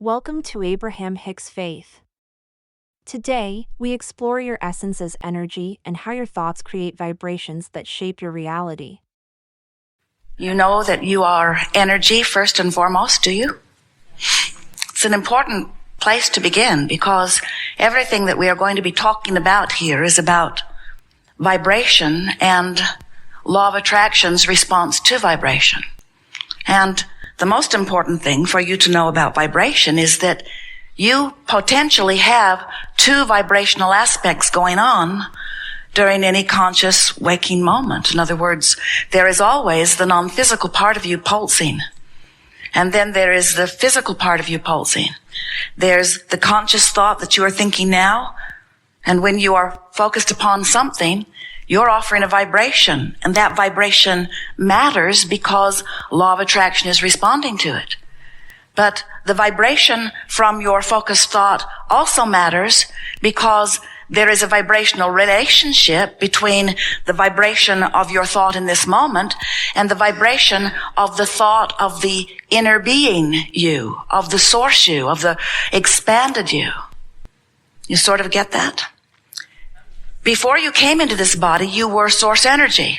Welcome to Abraham Hicks Faith. Today, we explore your essence as energy and how your thoughts create vibrations that shape your reality. You know that you are energy first and foremost, do you? It's an important place to begin because everything that we are going to be talking about here is about vibration and law of attraction's response to vibration. And the most important thing for you to know about vibration is that you potentially have two vibrational aspects going on during any conscious waking moment. In other words, there is always the non-physical part of you pulsing. And then there is the physical part of you pulsing. There's the conscious thought that you are thinking now. And when you are focused upon something, you're offering a vibration. And that vibration matters because law of attraction is responding to it. But the vibration from your focused thought also matters because there is a vibrational relationship between the vibration of your thought in this moment and the vibration of the thought of the inner being you, of the source you, of the expanded you. You sort of get that? Before you came into this body, you were source energy.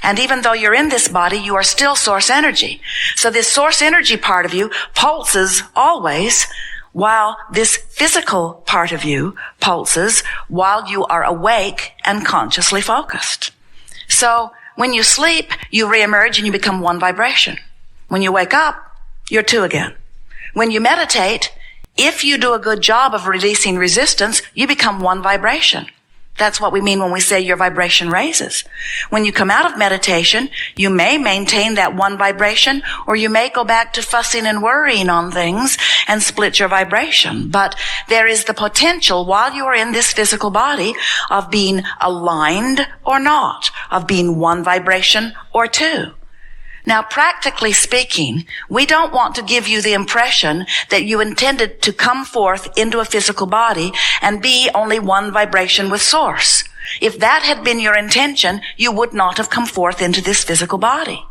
And even though you're in this body, you are still source energy. So this source energy part of you pulses always, while this physical part of you pulses while you are awake and consciously focused. So when you sleep, you reemerge and you become one vibration. When you wake up, you're two again. When you meditate, if you do a good job of releasing resistance, you become one vibration. That's what we mean when we say your vibration raises. When you come out of meditation, you may maintain that one vibration, or you may go back to fussing and worrying on things and split your vibration. But there is the potential while you are in this physical body of being aligned or not, of being one vibration or two. Now, practically speaking, we don't want to give you the impression that you intended to come forth into a physical body and be only one vibration with source. If that had been your intention, you would not have come forth into this physical body.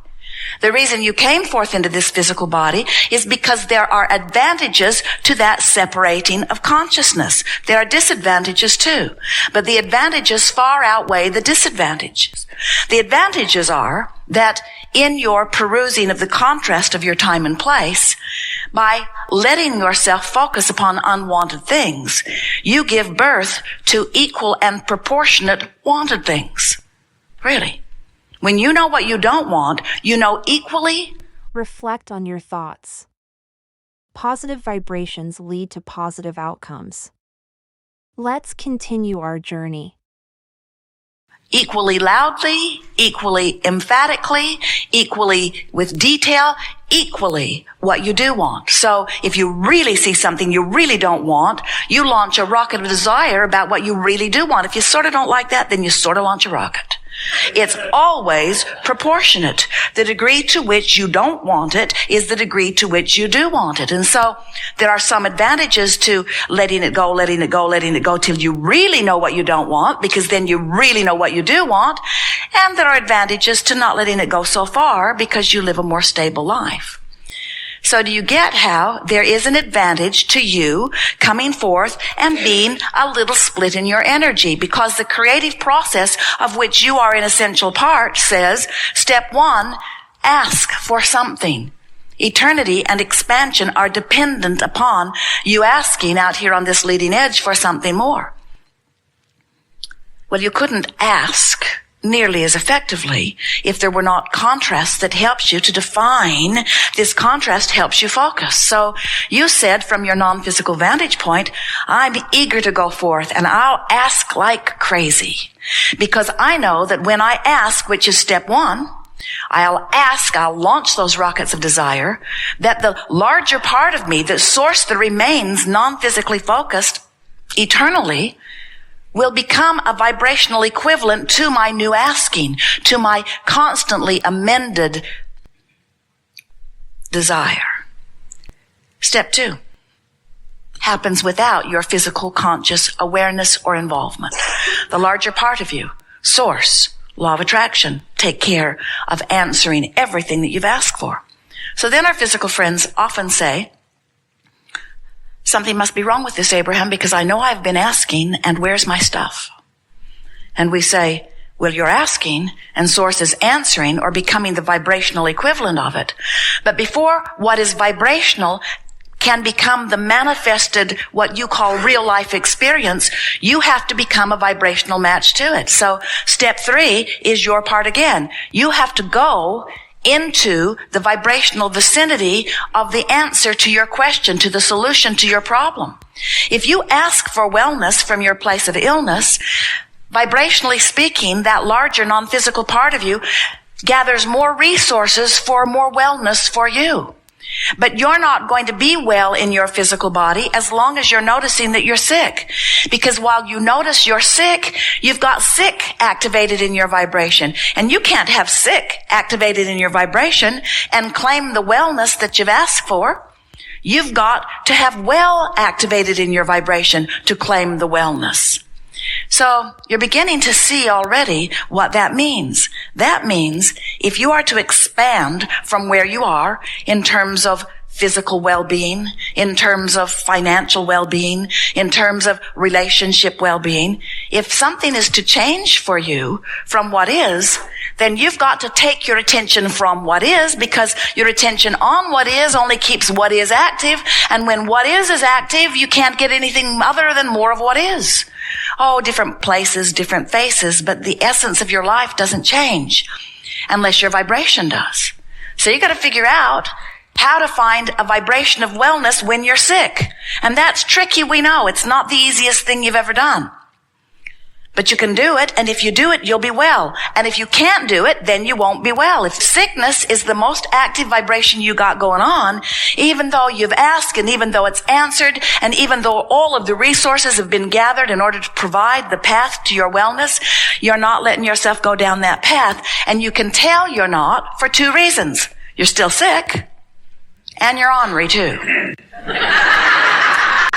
The reason you came forth into this physical body is because there are advantages to that separating of consciousness. There are disadvantages too, but the advantages far outweigh the disadvantages. The advantages are that in your perusing of the contrast of your time and place, by letting yourself focus upon unwanted things, you give birth to equal and proportionate wanted things. Really. When you know what you don't want, you know equally. Reflect on your thoughts. Positive vibrations lead to positive outcomes. Let's continue our journey. Equally loudly, equally emphatically, equally with detail, equally what you do want. So if you really see something you really don't want, you launch a rocket of desire about what you really do want. If you sort of don't like that, then you sort of launch a rocket. It's always proportionate. The degree to which you don't want it is the degree to which you do want it. And so there are some advantages to letting it go till you really know what you don't want, because then you really know what you do want. And there are advantages to not letting it go so far because you live a more stable life. So do you get how there is an advantage to you coming forth and being a little split in your energy? Because the creative process of which you are an essential part says, step one, ask for something. Eternity and expansion are dependent upon you asking out here on this leading edge for something more. Well, you couldn't ask nearly as effectively if there were not contrast that helps you to define. This contrast helps you focus. So you said from your non-physical vantage point, I'm eager to go forth and I'll ask like crazy, because I know that when I ask, which is step one, I'll launch those rockets of desire, that the larger part of me, the source that remains non-physically focused eternally, will become a vibrational equivalent to my new asking, to my constantly amended desire. Step two happens without your physical conscious awareness or involvement. The larger part of you, source, law of attraction, take care of answering everything that you've asked for. So then our physical friends often say, something must be wrong with this, Abraham, because I know I've been asking, and where's my stuff? And we say, well, you're asking, and Source is answering or becoming the vibrational equivalent of it. But before what is vibrational can become the manifested, what you call real life experience, you have to become a vibrational match to it. So step 3 is your part again. You have to go into the vibrational vicinity of the answer to your question, to the solution to your problem. If you ask for wellness from your place of illness, vibrationally speaking, that larger non-physical part of you gathers more resources for more wellness for you. But you're not going to be well in your physical body as long as you're noticing that you're sick. Because while you notice you're sick, you've got sick activated in your vibration. And you can't have sick activated in your vibration and claim the wellness that you've asked for. You've got to have well activated in your vibration to claim the wellness. So you're beginning to see already what that means. That means if you are to expand from where you are in terms of physical well-being, in terms of financial well-being, in terms of relationship well-being, if something is to change for you from what is, then you've got to take your attention from what is, because your attention on what is only keeps what is active. And when what is active, you can't get anything other than more of what is. Oh, different places, different faces, but the essence of your life doesn't change unless your vibration does. So you got to figure out how to find a vibration of wellness when you're sick. And that's tricky, we know. It's not the easiest thing you've ever done. But you can do it, and if you do it, you'll be well. And if you can't do it, then you won't be well. If sickness is the most active vibration you got going on, even though you've asked, and even though it's answered, and even though all of the resources have been gathered in order to provide the path to your wellness, you're not letting yourself go down that path. And you can tell you're not for 2 reasons. You're still sick, and you're ornery too.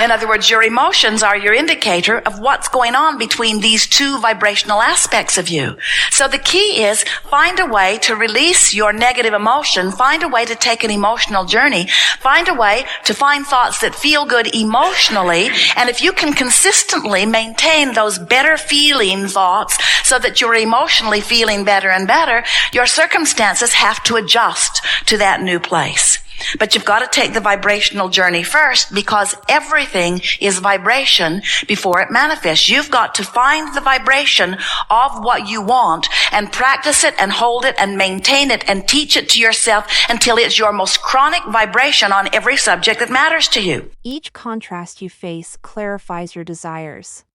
In other words, your emotions are your indicator of what's going on between these 2 vibrational aspects of you. So the key is find a way to release your negative emotion, find a way to take an emotional journey, find a way to find thoughts that feel good emotionally, and if you can consistently maintain those better feeling thoughts so that you're emotionally feeling better and better, your circumstances have to adjust to that new place. But you've got to take the vibrational journey first, because everything is vibration before it manifests. You've got to find the vibration of what you want and practice it and hold it and maintain it and teach it to yourself until it's your most chronic vibration on every subject that matters to you. Each contrast you face clarifies your desires.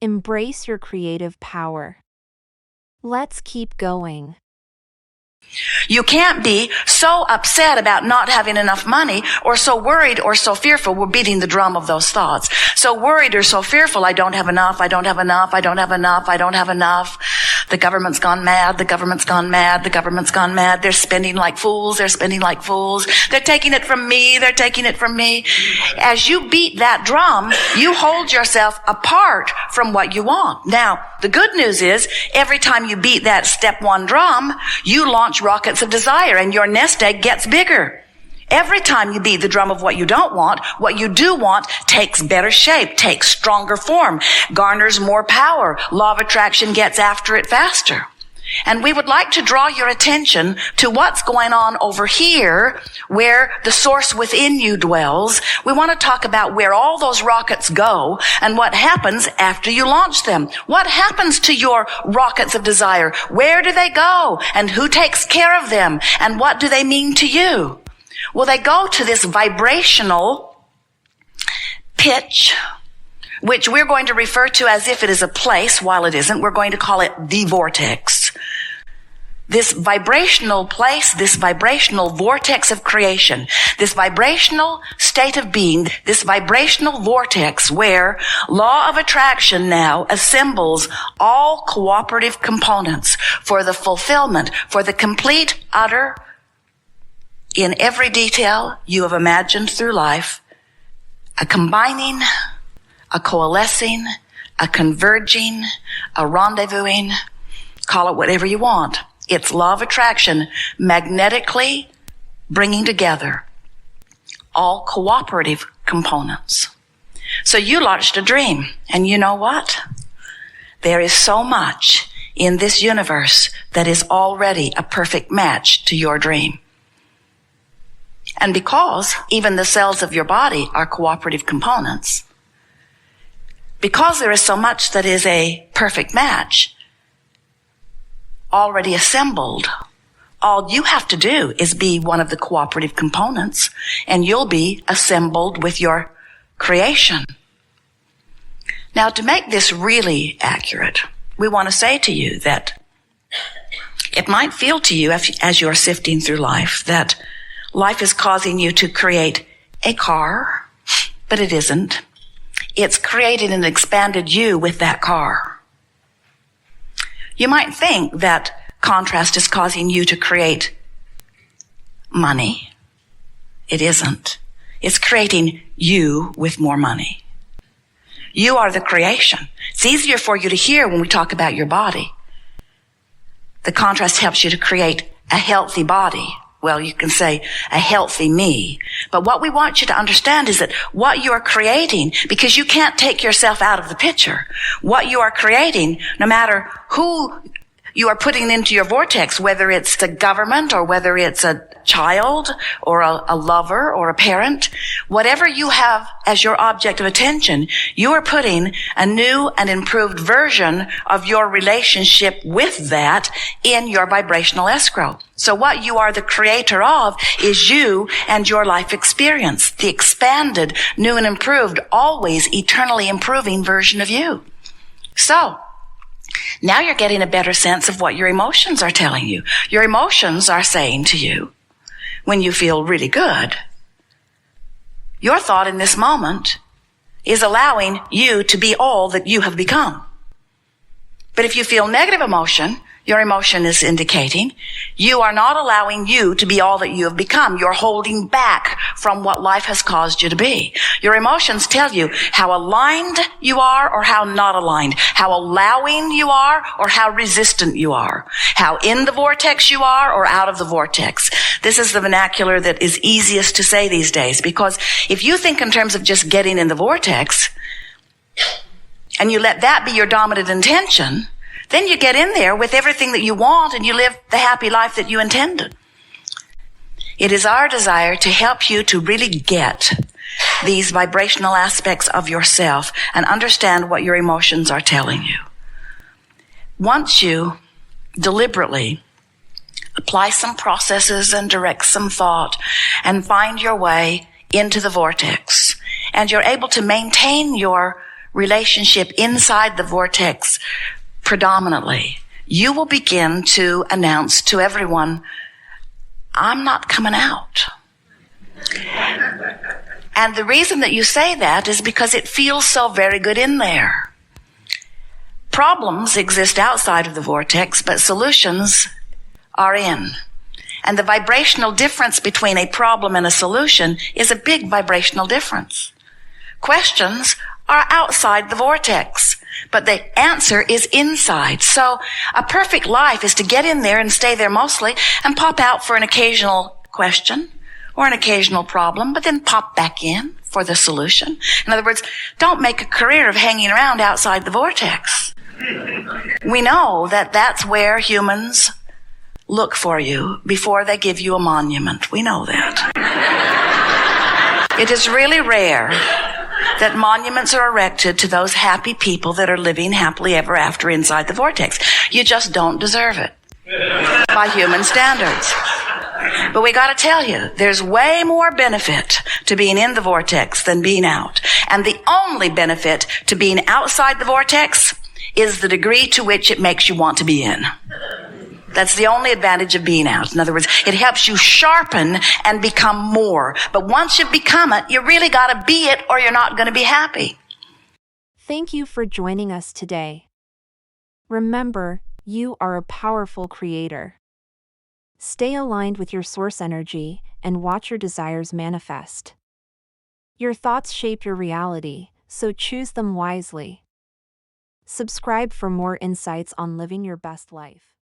Embrace your creative power. Let's keep going. You can't be so upset about not having enough money, or so worried or so fearful. We're beating the drum of those thoughts. So worried or so fearful, I don't have enough, I don't have enough, I don't have enough, I don't have enough. The government's gone mad, the government's gone mad, the government's gone mad. They're spending like fools, they're spending like fools. They're taking it from me, they're taking it from me. As you beat that drum, you hold yourself apart from what you want. Now, the good news is, every time you beat that step 1 drum, you launch rockets of desire, and your nest egg gets bigger. Every time you beat the drum of what you don't want, what you do want takes better shape, takes stronger form, garners more power. Law of attraction gets after it faster. And we would like to draw your attention to what's going on over here, where the source within you dwells. We want to talk about where all those rockets go and what happens after you launch them. What happens to your rockets of desire? Where do they go? And who takes care of them? And what do they mean to you? Well, they go to this vibrational pitch, which we're going to refer to as if it is a place, while it isn't. We're going to call it the vortex. This vibrational place, this vibrational vortex of creation, this vibrational state of being, this vibrational vortex where law of attraction now assembles all cooperative components for the fulfillment, for the complete, utter, in every detail you have imagined through life, a combining, a coalescing, a converging, a rendezvousing, call it whatever you want. It's law of attraction magnetically bringing together all cooperative components. So you launched a dream, and you know what? There is so much in this universe that is already a perfect match to your dream. And because even the cells of your body are cooperative components, because there is so much that is a perfect match, already assembled, all you have to do is be one of the cooperative components, and you'll be assembled with your creation. Now, to make this really accurate, we want to say to you that it might feel to you as you're sifting through life that life is causing you to create a car, but it isn't. It's created and expanded you with that car. You might think that contrast is causing you to create money. It isn't. It's creating you with more money. You are the creation. It's easier for you to hear when we talk about your body. The contrast helps you to create a healthy body. Well, you can say a healthy me. But what we want you to understand is that what you are creating, because you can't take yourself out of the picture, what you are creating, no matter who you are putting into your vortex, whether it's the government or whether it's a child or a lover or a parent, whatever you have as your object of attention, you are putting a new and improved version of your relationship with that in your vibrational escrow. So what you are the creator of is you and your life experience, the expanded, new and improved, always eternally improving version of you. So, now you're getting a better sense of what your emotions are telling you. Your emotions are saying to you, when you feel really good, your thought in this moment is allowing you to be all that you have become. But if you feel negative emotion, your emotion is indicating you are not allowing you to be all that you have become. You're holding back from what life has caused you to be. Your emotions tell you how aligned you are or how not aligned, how allowing you are or how resistant you are, how in the vortex you are or out of the vortex. This is the vernacular that is easiest to say these days, because if you think in terms of just getting in the vortex and you let that be your dominant intention, then you get in there with everything that you want and you live the happy life that you intended. It is our desire to help you to really get these vibrational aspects of yourself and understand what your emotions are telling you. Once you deliberately apply some processes and direct some thought and find your way into the vortex, and you're able to maintain your relationship inside the vortex predominantly, you will begin to announce to everyone, I'm not coming out. And the reason that you say that is because it feels so very good in there. Problems exist outside of the vortex, but solutions are in. And the vibrational difference between a problem and a solution is a big vibrational difference. Questions are outside the vortex, but the answer is inside. So a perfect life is to get in there and stay there mostly and pop out for an occasional question or an occasional problem, but then pop back in for the solution. In other words, don't make a career of hanging around outside the vortex. We know that that's where humans look for you before they give you a monument. We know that. It is really rare that monuments are erected to those happy people that are living happily ever after inside the vortex. You just don't deserve it by human standards. But we got to tell you, there's way more benefit to being in the vortex than being out. And the only benefit to being outside the vortex is the degree to which it makes you want to be in. That's the only advantage of being out. In other words, it helps you sharpen and become more. But once you become it, you really got to be it or you're not going to be happy. Thank you for joining us today. Remember, you are a powerful creator. Stay aligned with your source energy and watch your desires manifest. Your thoughts shape your reality, so choose them wisely. Subscribe for more insights on living your best life.